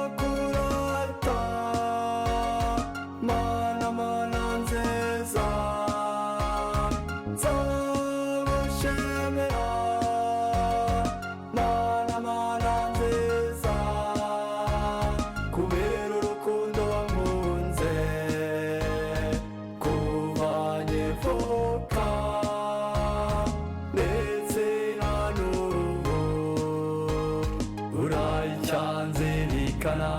nzakurata mana mana nziza nzagushimira mana mana nziza kubera urukundo wankunze kuva nkivuka ndetse na n'ubu uracyanzirikana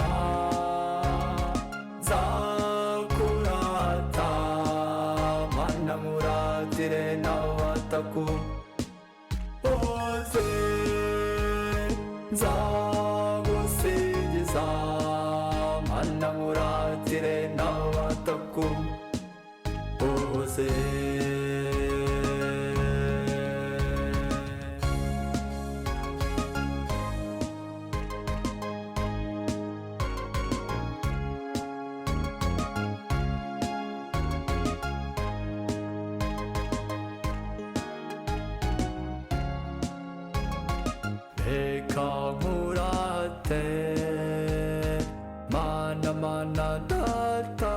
nzakurata mana muratire n'abatakuzi nzagusingiza mana muratire n'abatakuzi reka nkurate mana mana data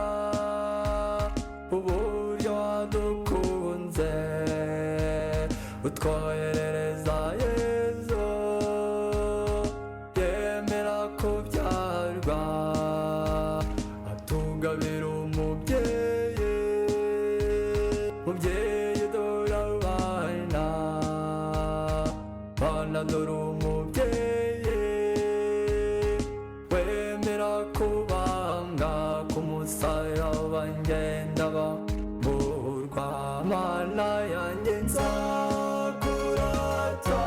uburyo wadukunze utwoherereza yezu yemera kubyarwa atugabira umubyeyi mubyeyi dore abana bana dore umubyeyi wemera kubanga ku musaraba ngenda bamburwa mana yanjye nzakurata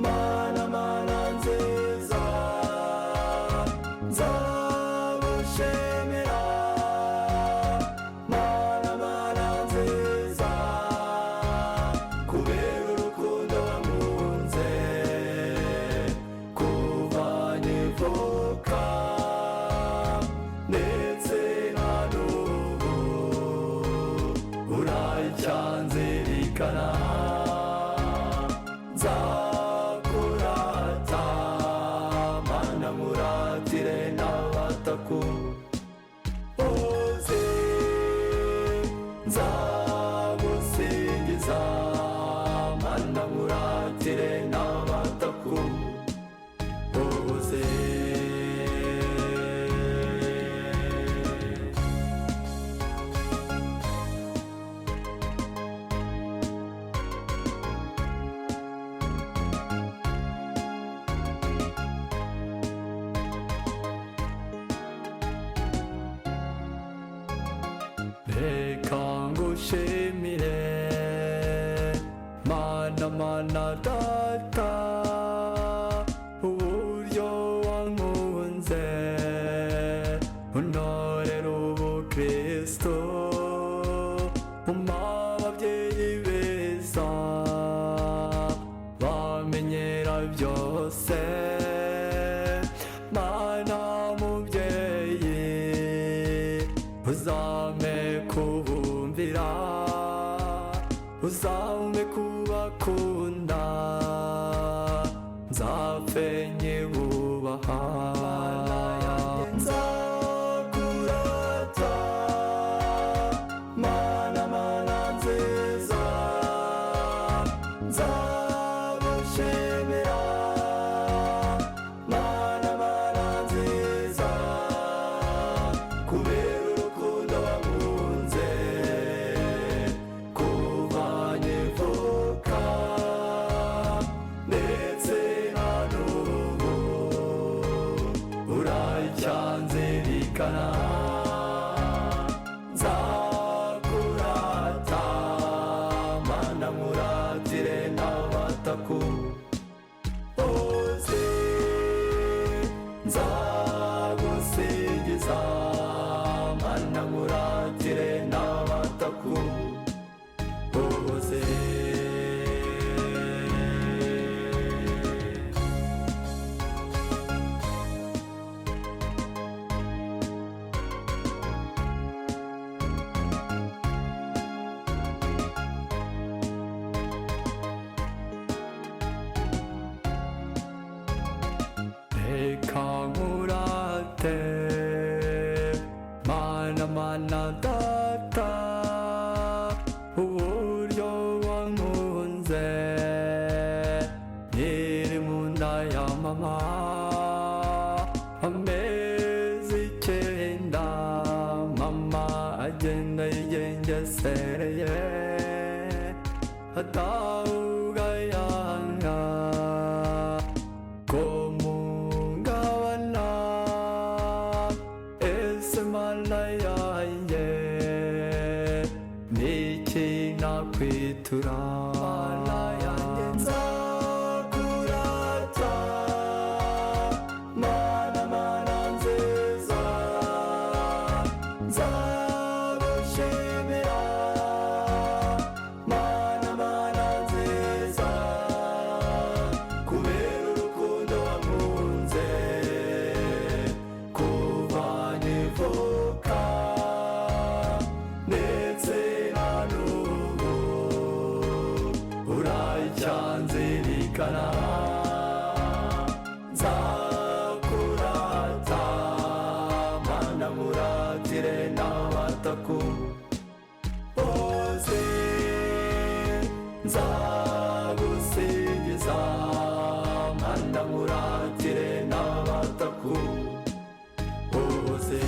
mana mana nziza nzagushimira mana mana nziza kubera urukundo wankunze kuva nkivuka ndetse na n'ubu uracyanzirikana nzakurata mana muratire n'abatakuzi nzagusingiza mana muratire n'abatakuzi reka ngushimire mana mana data uburyo wankunze untorera ubukristo umpa ababyeyi beza bamenyera byose mana mubyeyi uzame kubumvira uzame kubakunda nzapfe nkibubaha nzakurata mana mana nziza nzagushimira reka nkurate mana mana data uburyo wankunze nkiri mu nda ya mama amezi 9 mama agenda yigengesereye ataugayanga komungabana ese mana yanjye niki nakwitura mana yanjye nzakurata mana mana nziza nzagushimira mana mana nziza kubera urukundo wankunze kuva nkivuka ndetse na n'ubu uracyanzirikana nzakurata mana muratire n'abataku bose nzagusingiza mana muratire n'abataku bose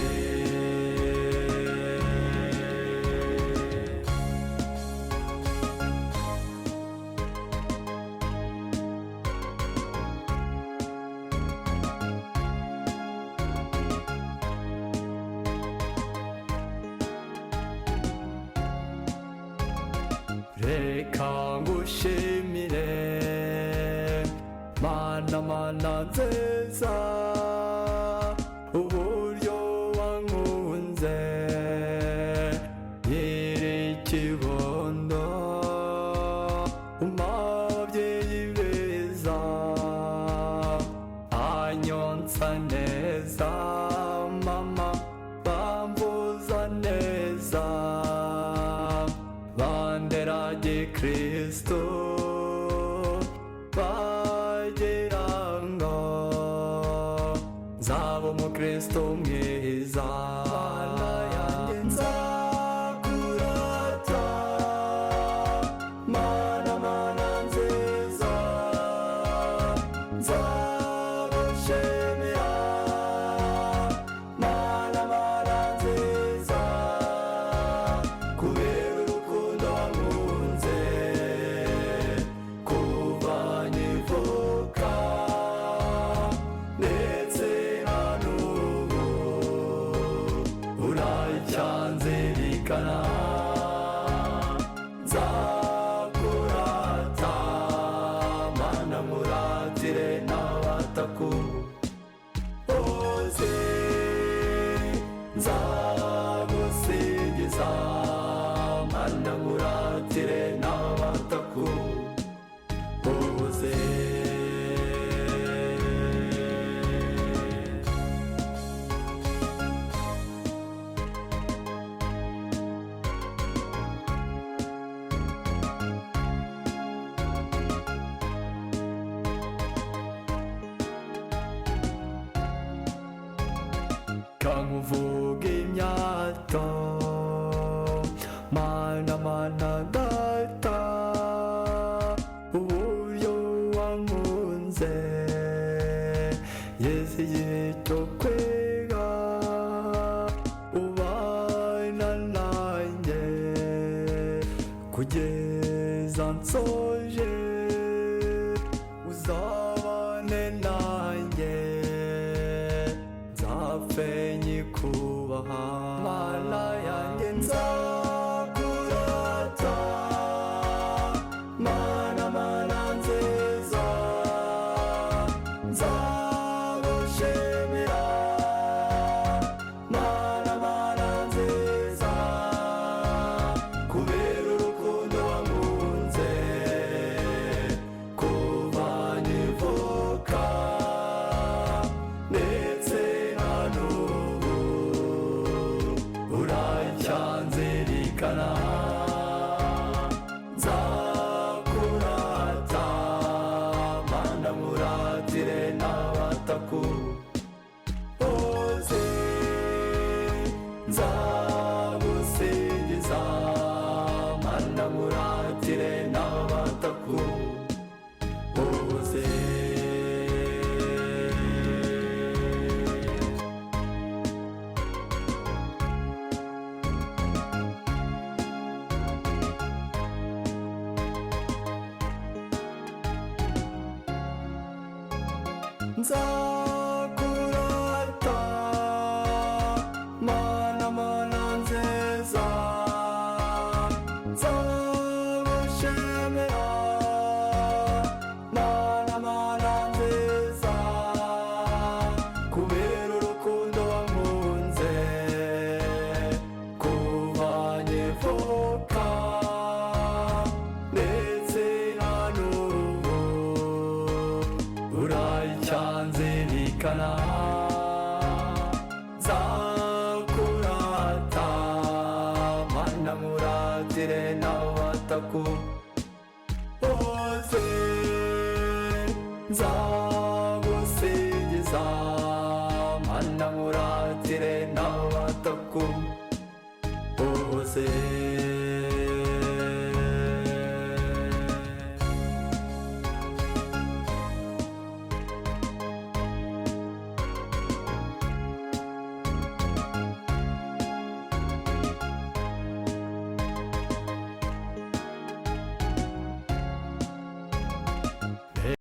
reka ngushimire mana mana nziza uburyo wankunze nkiri ikibondo umabyeyi beza anyonsa neza mama bambuza neza bandera gikristo bagira ngo nzaba umukristo mwiza mana yanjye nzakurata mana mana nziza nzagushimira mana mana nziza kubera urukundo wankunze kuva nkivuka ndetse na n'ubu uracyanzirikana nzakurata mana muratire n'abataku bose nzagusingiza mana muratire n'abataku bose kankuvuga imyato mana mana data uburyo wankunze yeze igihe cyo kwiga ubana nanjye kugeza nsoje uzabane nanjye nzapfe nyikubaha mana yanjye nzakurata mana mana nzakurata mana mana nziza nzagushimira mana mana nziza kubera urukundo wankunze kuva nkivuka ndetse na n'ubu uracyanzirikana nzakurata mana nkuratire n'abataku bose nzagusingiza mana nkuratire n'abataku bose